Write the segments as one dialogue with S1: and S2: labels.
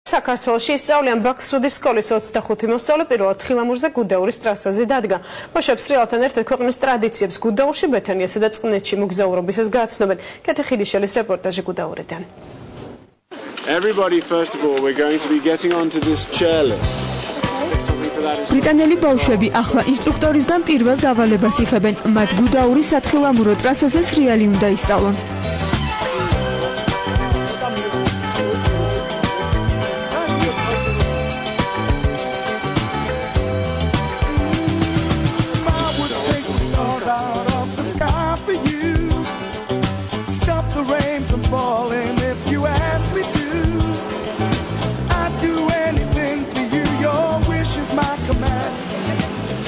S1: საქართველოში ისწავლიან ბაქსუდის სკოლის 25 მოსწავლე პირველად ხილამურზე გუდაურის ტრასაზე დადგა. ბავშვებს სრიალთან ერთად ქვეყნის ტრადიციებს გუდაურში, ბეთანიასა და წყნეთში მოგზაურობისას გააცნობენ. კეთე ხიდიშელის რეპორტაჟი გუდაურიდან.
S2: Everybody, first of all, we're going to be getting onto this chairlift.
S3: ბრიტანელი ბავშვები ახლა ინსტრუქტორისგან პირველ დავალებას იღებენ. მათ გუდაურის სათხილამურო ტრასაზე სრიალი უნდა ისწავლონ.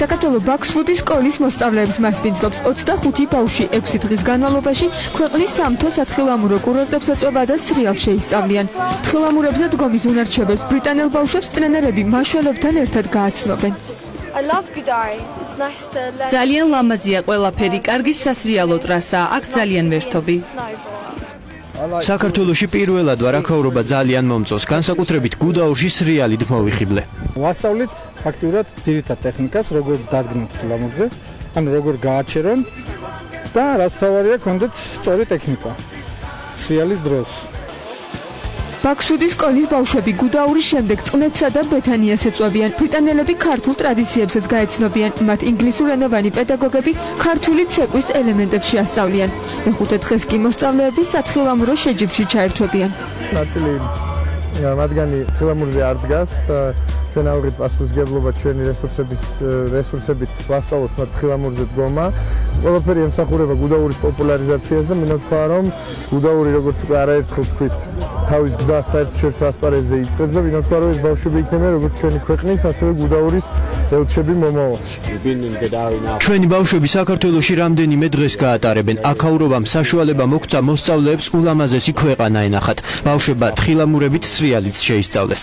S3: საქართველოს ბაქსუდის სკოლის მოსწავლეებს მასპინძლობს 25 ბავშვი 6 დღის განმავლობაში ქვეყნის სამთო სათხილამურო კურორტებს ეწვება და სრიალს შეისწავლიან. თხილამურებზე დგომის უნარჩვებებს ბრიტანელ ბავშვებს ტრენერები მაშველებთან ერთად გააცნობენ.
S4: ძალიან ლამაზია ყველაფერი, კარგი სასრიალო ტრასაა, აქ ძალიან ვერთობი.
S5: საქართველოში პირველად ვარაქაურობა ძალიან მომწონს, განსაკუთრებით გუდაურში სრიალით მოვიხიბლე.
S6: ვასწავლით ფაქტურად ძირითად ტექნიკას, როგორ დადგმოთ თხილამურზე, ანუ როგორ გააჩერონ და რაც თავარია, გქონდეთ სწორი ტექნიკა სრიალის დროს.
S3: ბაქსუდის სკოლის ბავშვები გუდაურის შემდეგ წყნეთსა და ბეთანიას ეწვევიან. ბრიტანელები ქართულ ტრადიციებსაც გაეცნობიან. მათ ინგლისურენოვანი პედაგოგები ქართული ცეკვის ელემენტებს შეასწავლიან. მეხუთე დღეს კი მოსწავლეები სათხილამურო შეჯიბრში ჩაერთვებიან.
S6: ნაწილი მათგანი თხილამურზე არ დგას და ჩვენ ავიღეთ პასუხისმგებლობა ჩვენი რესურსებით ვასწავლოთ მათ თხილამურზე დგომა. ყველაფერი ემსახურება გუდაურის პოპულარიზაციას და მინდა ვთქვა, რომ გუდაური როგორც უკვე არაერთხელ ვთქვით, თავის გზას საერთაშორისო ასპარეზზე იწყებს და მინდა ვთქვა, რომ ეს ბავშვები იქნება როგორც ჩვენი ქვეყნის, ასევე გუდაურის ელჩები მომავალში.
S5: ჩვენი ბავშვები საქართველოში რამდენიმე დღეს გაატარებენ. აქაურობამ საშუალება მოგცა მოსწავლეებს ულამაზესი ქვეყანა ენახათ. ბავშვებმა თხილამურებით სრიალიც შეისწავლეს.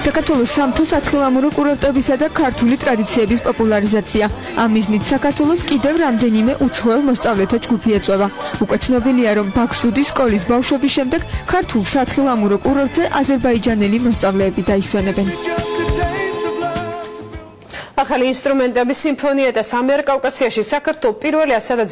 S3: საქართველოს სამთო სათხილამურო კურორტებისა და ქართული ტრადიციების პოპულარიზაცია. ამ მიზნით საქართველოს კიდევ რამდენიმე უცხოელ მოსწავლეთა ჯგუფი ეწვევა. უკვე ცნობილია, რომ ბაქსუდის სკოლის ბავშვების შემდეგ ქართულ სათხილამურო კურორტზე აზერბაიჯანელი მოსწავლეები დაისვენებენ.
S1: ახალი ინსტრუმენტების სიმფონია და სამიარ კავკასიაში საქართველო პირველია, სადაც